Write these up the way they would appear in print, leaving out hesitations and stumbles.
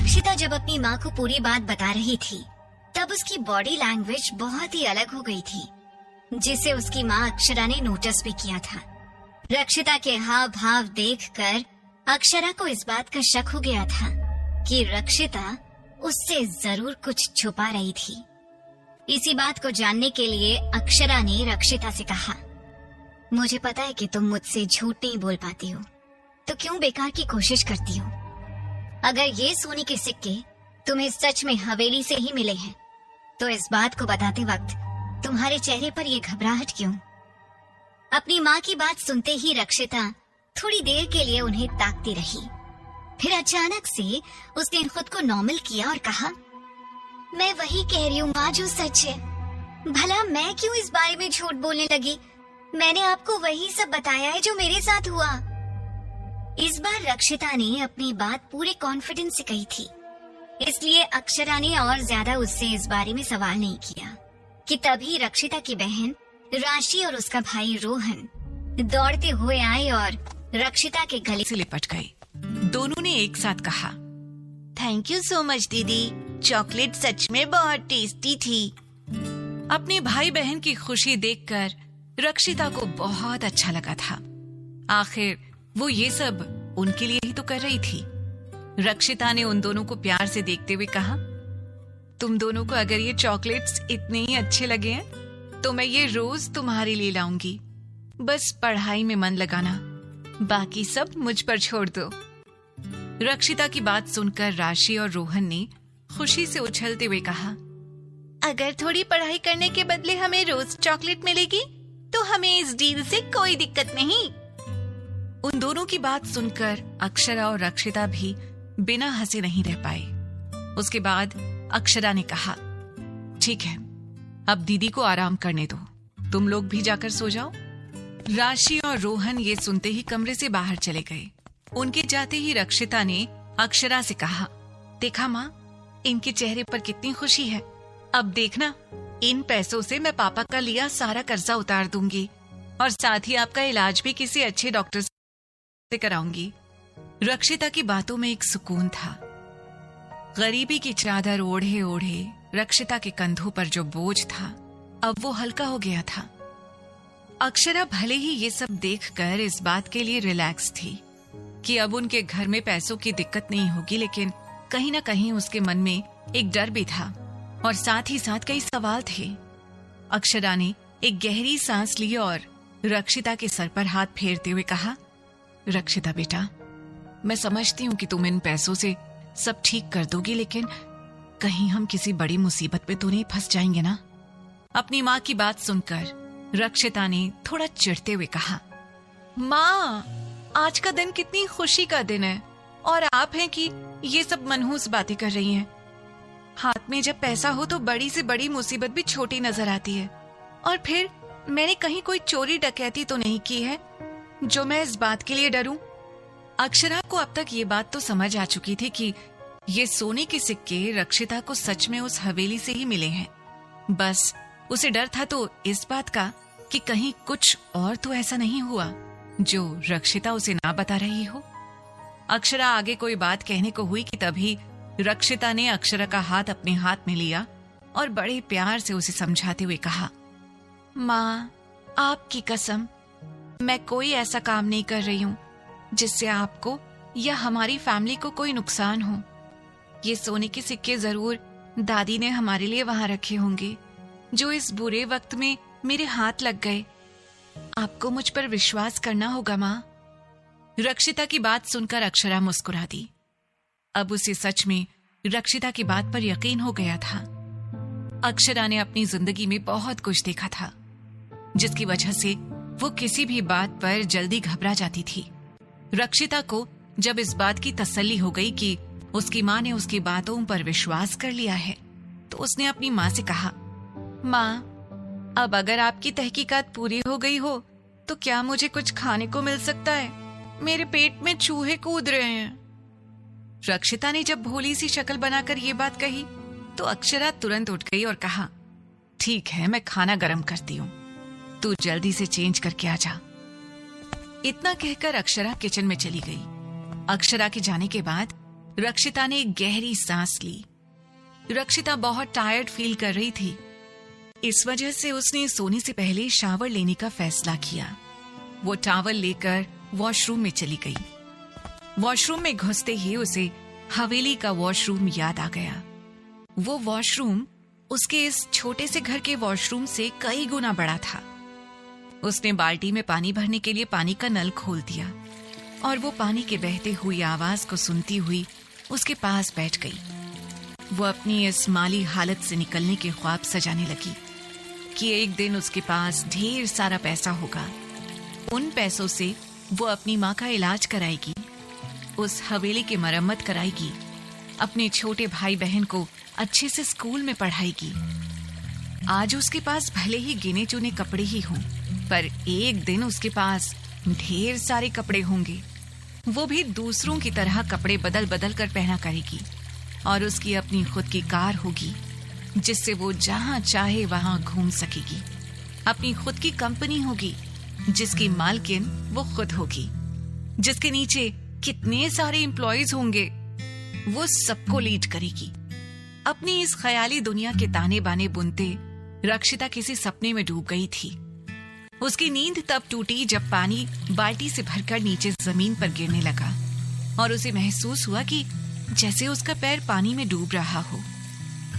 रक्षिता जब अपनी माँ को पूरी बात बता रही थी तब उसकी बॉडी लैंग्वेज बहुत ही अलग हो गई थी, जिसे उसकी माँ अक्षरा ने नोटिस भी किया था। रक्षिता के हाव भाव देखकर अक्षरा को इस बात का शक हो गया था कि रक्षिता उससे जरूर कुछ छुपा रही थी। इसी बात को जानने के लिए अक्षरा ने रक्षिता से कहा, मुझे पता है कि तुम मुझसे झूठ नहीं बोल पाती हो, तो क्यों बेकार की कोशिश करती हो? अगर ये सोने के सिक्के तुम्हें सच में हवेली से ही मिले हैं, तो इस बात को बताते वक्त तुम्हारे चेहरे पर ये घबराहट क्यों? अपनी माँ की बात सुनते ही रक्षिता थोड़ी देर के लिए उन्हें ताकती रही। फिर अचानक से उसने खुद को नॉर्मल किया और कहा, मैं वही कह रही हूँ माँ जो सच है। भला मैं क्यों इस बारे में झूठ बोलने लगी? मैंने आपको वही सब बताया है जो मेरे साथ हुआ। इस बार रक्षिता ने अपनी बात पूरे कॉन्फिडेंस से कही थी, इसलिए अक्षरा ने और ज्यादा उससे इस बारे में सवाल नहीं किया कि तभी रक्षिता की बहन राशि और उसका भाई रोहन दौड़ते हुए आए और रक्षिता के गले से लिपट गए। दोनों ने एक साथ कहा, थैंक यू सो मच दीदी, चॉकलेट सच में बहुत टेस्टी थी। अपने भाई बहन की खुशी देखकर रक्षिता को बहुत अच्छा लगा था। आखिर वो ये सब उनके लिए ही तो कर रही थी। रक्षिता ने उन दोनों को प्यार से देखते हुए कहा, तुम दोनों को अगर ये चॉकलेट्स इतने ही अच्छे लगे हैं तो मैं ये रोज तुम्हारे लिए लाऊंगी। बस पढ़ाई में मन लगाना, बाकी सब मुझ पर छोड़ दो। रक्षिता की बात सुनकर राशि और रोहन ने खुशी से उछलते हुए कहा, अगर थोड़ी पढ़ाई करने के बदले हमें रोज चॉकलेट मिलेगी तो हमें इस डील से कोई दिक्कत नहीं। उन दोनों की बात सुनकर अक्षरा और रक्षिता भी बिना हंसे नहीं रह पाए। उसके बाद अक्षरा ने कहा, ठीक है, अब दीदी को आराम करने दो, तुम लोग भी जाकर सो जाओ। राशि और रोहन ये सुनते ही कमरे से बाहर चले गए। उनके जाते ही रक्षिता ने अक्षरा से कहा, देखा माँ, इनके चेहरे पर कितनी खुशी है। अब देखना, इन पैसों से मैं पापा का लिया सारा कर्जा उतार दूंगी और साथ ही आपका इलाज भी किसी अच्छे डॉक्टर से कराऊंगी। रक्षिता की बातों में एक सुकून था। गरीबी की चादर ओढ़े ओढ़े रक्षिता के कंधों पर जो बोझ था अब वो हल्का हो गया था। अक्षरा भले ही ये सब देखकर इस बात के लिए रिलैक्स थी कि अब उनके घर में पैसों की दिक्कत नहीं होगी, लेकिन कहीं ना कहीं उसके मन में एक डर भी था और साथ ही साथ कई सवाल थे। अक्षरा ने एक गहरी सांस ली और रक्षिता के सर पर हाथ फेरते हुए कहा, रक्षिता बेटा, मैं समझती हूँ कि तुम इन पैसों से सब ठीक कर दोगी, लेकिन कहीं हम किसी बड़ी मुसीबत में तो नहीं फंस जाएंगे ना? अपनी माँ की बात सुनकर रक्षिता ने थोड़ा चिढ़ते हुए कहा, माँ, आज का दिन कितनी खुशी का दिन है और आप हैं कि ये सब मनहूस बातें कर रही हैं। हाथ में जब पैसा हो तो बड़ी से बड़ी मुसीबत भी छोटी नजर आती है। और फिर मैंने कहीं कोई चोरी डकैती तो नहीं की है जो मैं इस बात के लिए डरूं। अक्षरा को अब तक ये बात तो समझ आ चुकी थी कि ये सोने के सिक्के रक्षिता को सच में उस हवेली से ही मिले हैं। बस उसे डर था तो इस बात का कि कहीं कुछ और तो ऐसा नहीं हुआ जो रक्षिता उसे ना बता रही हो। अक्षरा आगे कोई बात कहने को हुई कि तभी रक्षिता ने अक्षरा का हाथ अपने हाथ में लिया और बड़े प्यार से उसे समझाते हुए कहा, माँ, आपकी कसम, मैं कोई ऐसा काम नहीं कर रही हूँ जिससे आपको या हमारी फैमिली को कोई नुकसान हो। ये सोने के सिक्के जरूर दादी ने हमारे लिए वहां रखे होंगे जो इस बुरे वक्त में मेरे हाथ लग गए। आपको मुझ पर विश्वास करना होगा माँ। रक्षिता की बात सुनकर अक्षरा मुस्कुरा दी। अब उसे सच में रक्षिता की बात पर यकीन हो गया था। अक्षरा ने अपनी जिंदगी में बहुत कुछ देखा था जिसकी वजह से वो किसी भी बात पर जल्दी घबरा जाती थी। रक्षिता को जब इस बात की तसल्ली हो गई कि उसकी माँ ने उसकी बातों पर विश्वास कर लिया है तो उसने अपनी माँ से कहा, माँ, अब अगर आपकी तहकीकात पूरी हो गई हो तो क्या मुझे कुछ खाने को मिल सकता है? मेरे पेट में चूहे कूद रहे हैं। रक्षिता ने जब भोली सी शक्ल बनाकर ये बात कही तो अक्षरा तुरंत उठ गई और कहा, ठीक है, मैं खाना गर्म करती हूँ, तू जल्दी से चेंज करके आ जा। इतना कहकर अक्षरा किचन में चली गई। अक्षरा के जाने के बाद रक्षिता ने एक गहरी सांस ली। रक्षिता बहुत टायर्ड फील कर रही थी। इस वजह से उसने सोने से पहले शावर लेने का फैसला किया। वो टॉवल लेकर वॉशरूम में चली गई। वॉशरूम में घुसते ही उसे हवेली का वॉशरूम याद आ गया। वो वॉशरूम उसके इस छोटे से घर के वॉशरूम से कई गुना बड़ा था। उसने बाल्टी में पानी भरने के लिए पानी का नल खोल दिया और वो पानी के बहते हुई आवाज को सुनती हुई उसके पास बैठ गई। वो अपनी इस माली हालत से निकलने के ख्वाब सजाने लगी कि एक दिन उसके पास ढेर सारा पैसा होगा। उन पैसों से वो अपनी माँ का इलाज कराएगी, उस हवेली की मरम्मत कराएगी, अपने छोटे भाई बहन को अच्छे से स्कूल में पढ़ाएगी। आज उसके पास भले ही गिने चुने कपड़े ही हों, पर एक दिन उसके पास ढेर सारे कपड़े होंगे। वो भी दूसरों की तरह कपड़े बदल बदल कर पहना करेगी और उसकी अपनी खुद की कार होगी जिससे वो जहां चाहे वहां घूम सकेगी। अपनी खुद की कंपनी होगी जिसकी मालकिन वो खुद होगी, जिसके नीचे कितने सारे एम्प्लॉयज होंगे। वो सबको लीड करेगी। अपनी इस ख्याली दुनिया के ताने बाने बुनते रक्षिता किसी सपने में डूब गई थी। उसकी नींद तब टूटी जब पानी बाल्टी से भरकर नीचे जमीन पर गिरने लगा और उसे महसूस हुआ कि जैसे उसका पैर पानी में डूब रहा हो।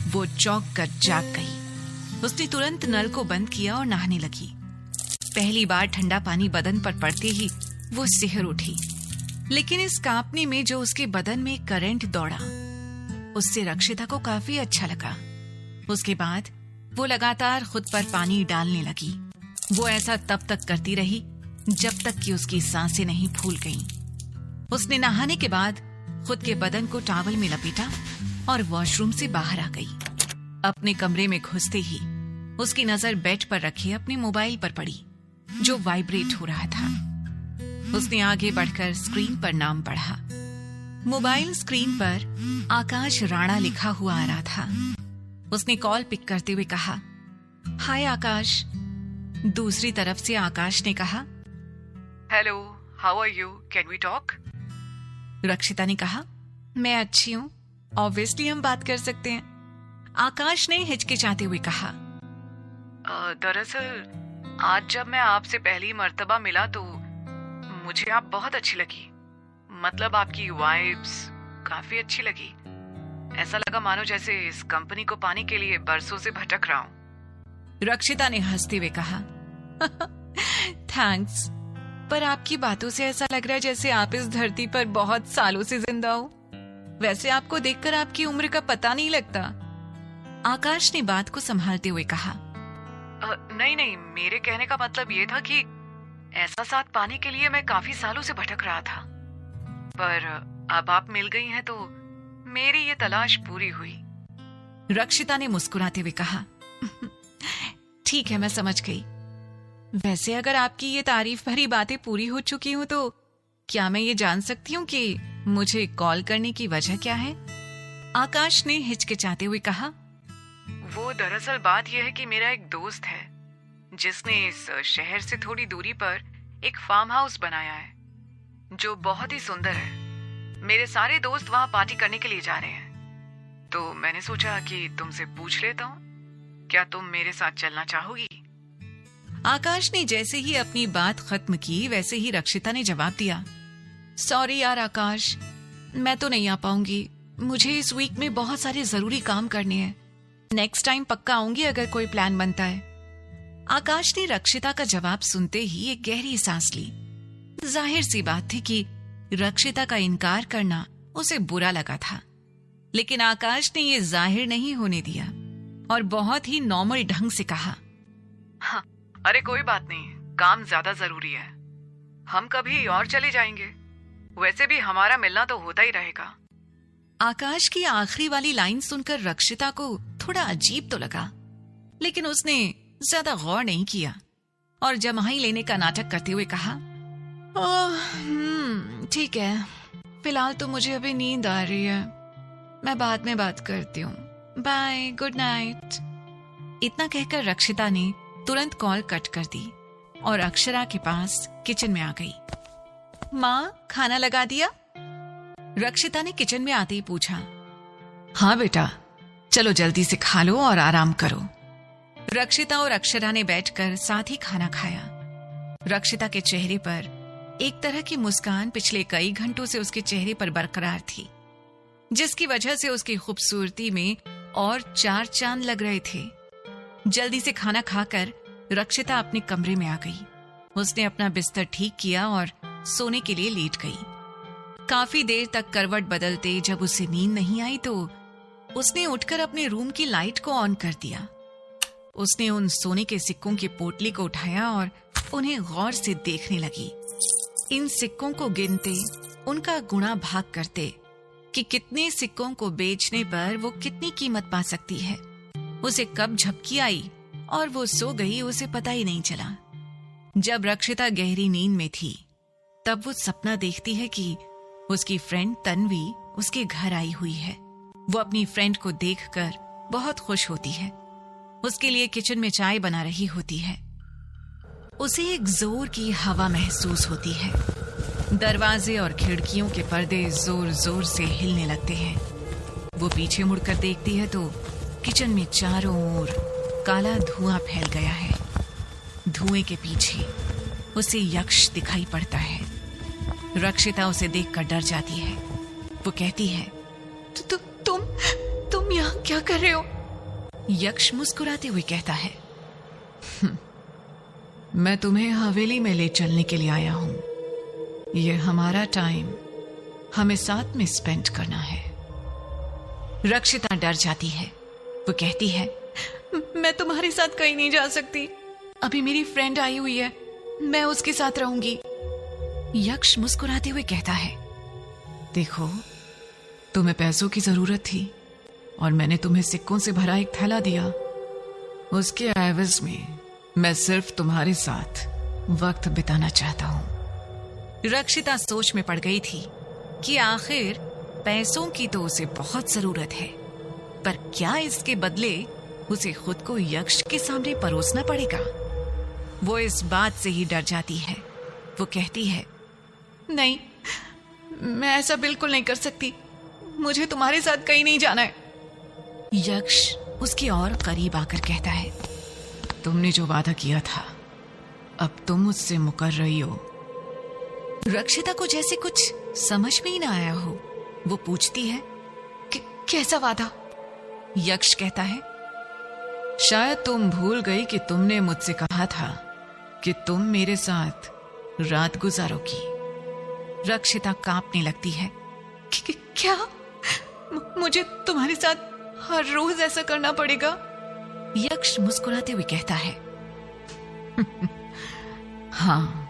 वो चौंक कर जाग गई। उसने तुरंत नल को बंद किया और नहाने लगी। पहली बार ठंडा पानी बदन पर पड़ते ही वो सिहर उठी, लेकिन इस कांपने में जो उसके बदन में करंट दौड़ा उससे रक्षिता को काफी अच्छा लगा। उसके बाद वो लगातार खुद पर पानी डालने लगी। वो ऐसा तब तक करती रही जब तक कि उसकी सांसें नहीं फूल गईं। उसने नहाने के बाद खुद के बदन को टॉवल में लपेटा और वॉशरूम से बाहर आ गई। अपने कमरे में घुसते ही उसकी नजर बेड पर रखे अपने मोबाइल पर पड़ी जो वाइब्रेट हो रहा था। उसने आगे बढ़कर स्क्रीन पर नाम पढ़ा। मोबाइल स्क्रीन पर आकाश राणा लिखा हुआ आ रहा था। उसने कॉल पिक करते हुए कहा, हाय आकाश। दूसरी तरफ से आकाश ने कहा, hello, how are you, can we talk? Rakshita ने कहा, मैं अच्छी हूँ, ऑब्वियसली हम बात कर सकते हैं। आकाश ने हिचकिचाते हुए कहा, दरअसल आज जब मैं आपसे पहली मर्तबा मिला तो मुझे आप बहुत अच्छी लगी। मतलब आपकी वाइब्स काफी अच्छी लगी। ऐसा लगा मानो जैसे इस कंपनी को पाने के लिए बरसों से भटक रहा हूँ। रक्षिता ने हंसते हुए कहा, थैंक्स, पर आपकी बातों से ऐसा लग रहा है जैसे आप इस धरती पर बहुत सालों से जिंदा हो। वैसे आपको देखकर आपकी उम्र का पता नहीं लगता। आकाश ने बात को संभालते हुए कहा, नहीं, मेरे कहने का मतलब ये था कि ऐसा साथ पाने के लिए मैं काफी सालों से भटक रहा था, पर अब आप मिल गई हैं तो मेरी ये तलाश पूरी हुई। रक्षिता ने मुस्कुराते हुए कहा, ठीक है, मैं समझ गई। वैसे अगर आपकी ये तारीफ भरी बातें पूरी हो चुकी हूं तो क्या मैं ये जान सकती हूँ कि मुझे कॉल करने की वजह क्या है? आकाश ने हिचकिचाते हुए कहा, वो दरअसल बात यह है कि मेरा एक दोस्त है जिसने इस शहर से थोड़ी दूरी पर एक फार्म हाउस बनाया है जो बहुत ही सुंदर है। मेरे सारे दोस्त वहां पार्टी करने के लिए जा रहे हैं, तो मैंने सोचा कि तुमसे पूछ लेता हूँ, क्या तुम मेरे साथ चलना चाहोगी? आकाश ने जैसे ही अपनी बात खत्म की वैसे ही रक्षिता ने जवाब दिया, सॉरी यार आकाश, मैं तो नहीं आ पाऊंगी। मुझे इस वीक में बहुत सारे जरूरी काम करने हैं। नेक्स्ट टाइम पक्का आऊंगी अगर कोई प्लान बनता है। आकाश ने रक्षिता का जवाब सुनते ही एक गहरी सांस ली। जाहिर सी बात थी कि रक्षिता का इनकार करना उसे बुरा लगा था, लेकिन आकाश ने ये जाहिर नहीं होने दिया और बहुत ही नॉर्मल ढंग से कहा, हाँ, अरे कोई बात नहीं, काम ज्यादा जरूरी है, हम कभी और चले जाएंगे। वैसे भी हमारा मिलना तो होता ही रहेगा। आकाश की आखिरी वाली लाइन सुनकर रक्षिता को थोड़ा अजीब तो लगा, लेकिन उसने ज्यादा गौर नहीं किया और जमाई लेने का नाटक करते हुए कहा, ठीक है, फिलहाल तो मुझे अभी नींद आ रही है, मैं बाद में बात करती हूँ, बाय, गुड नाइट। इतना कहकर रक्षिता ने तुरंत कॉल कट कर दी और अक्षरा के पास किचन में आ गई। माँ, खाना लगा दिया? रक्षिता ने किचन में आते ही पूछा, हाँ बेटा, चलो जल्दी से खा लो और आराम करो। रक्षिता और अक्षरा ने बैठकर साथ ही खाना खाया। रक्षिता के चेहरे पर एक तरह की मुस्कान पिछले कई घंटों से उसके चेहरे पर बरकरार थी, जिसकी वजह से उसकी खूबसूरती में और 4 चांद लग रहे थे। जल्दी से खाना खाकर रक्षिता अपने कमरे में आ गई। उसने अपना बिस्तर ठीक किया और सोने के लिए लेट गई। काफी देर तक करवट बदलते जब उसे नींद नहीं आई तो उसने उठकर अपने रूम की लाइट को ऑन कर दिया। उसने उन सोने के सिक्कों की पोटली को उठाया और उन्हें गौर से देखने लगी। इन सिक्कों को गिनते, उनका गुणा भाग करते कि कितने सिक्कों को बेचने पर वो कितनी कीमत पा सकती है। उसे कब झपकी आई और वो सो गई, उसे पता ही नहीं चला। जब रक्षिता गहरी नींद में थी तब वो सपना देखती है कि उसकी फ्रेंड तन्वी उसके घर आई हुई है। वो अपनी फ्रेंड को देखकर बहुत खुश होती है। उसके लिए किचन में चाय बना रही होती है। उसे एक जोर की हवा महसूस होती है। दरवाजे और खिड़कियों के पर्दे जोर जोर से हिलने लगते हैं। वो पीछे मुड़कर देखती है तो किचन में चारों ओर काला धुआं फैल गया है। धुएं के पीछे उसे यक्ष दिखाई पड़ता है। रक्षिता उसे देखकर डर जाती है। वो कहती है, तुम यहाँ क्या कर रहे हो? यक्ष मुस्कुराते हुए कहता है, मैं तुम्हें हवेली में ले चलने के लिए आया हूं। ये हमारा टाइम हमें साथ में स्पेंड करना है। रक्षिता डर जाती है। वो कहती है, मैं तुम्हारे साथ कहीं नहीं जा सकती। अभी मेरी फ्रेंड आई हुई है, मैं उसके साथ रहूंगी। यक्ष मुस्कुराते हुए कहता है, देखो, तुम्हें पैसों की जरूरत थी और मैंने तुम्हें सिक्कों से भरा एक थैला दिया। उसके एवज में मैं सिर्फ तुम्हारे साथ वक्त बिताना चाहता हूं। रक्षिता सोच में पड़ गई थी कि आखिर पैसों की तो उसे बहुत जरूरत है, पर क्या इसके बदले उसे खुद को यक्ष के सामने परोसना पड़ेगा? वो इस बात से ही डर जाती है। वो कहती है, नहीं, मैं ऐसा बिल्कुल नहीं कर सकती। मुझे तुम्हारे साथ कहीं नहीं जाना है। यक्ष उसके और करीब आकर कहता है, तुमने जो वादा किया था, अब तुम मुझसे मुकर रही हो। रक्षिता को जैसे कुछ समझ में ही ना आया हो। वो पूछती है, कैसा वादा? यक्ष कहता है, शायद तुम भूल गई कि तुमने मुझसे कहा था कि तुम मेरे साथ रात गुजारोगी। रक्षिता कांपने लगती है। क्या? मुझे तुम्हारे साथ हर रोज ऐसा करना पड़ेगा? यक्ष मुस्कुराते हुए कहता है, हाँ,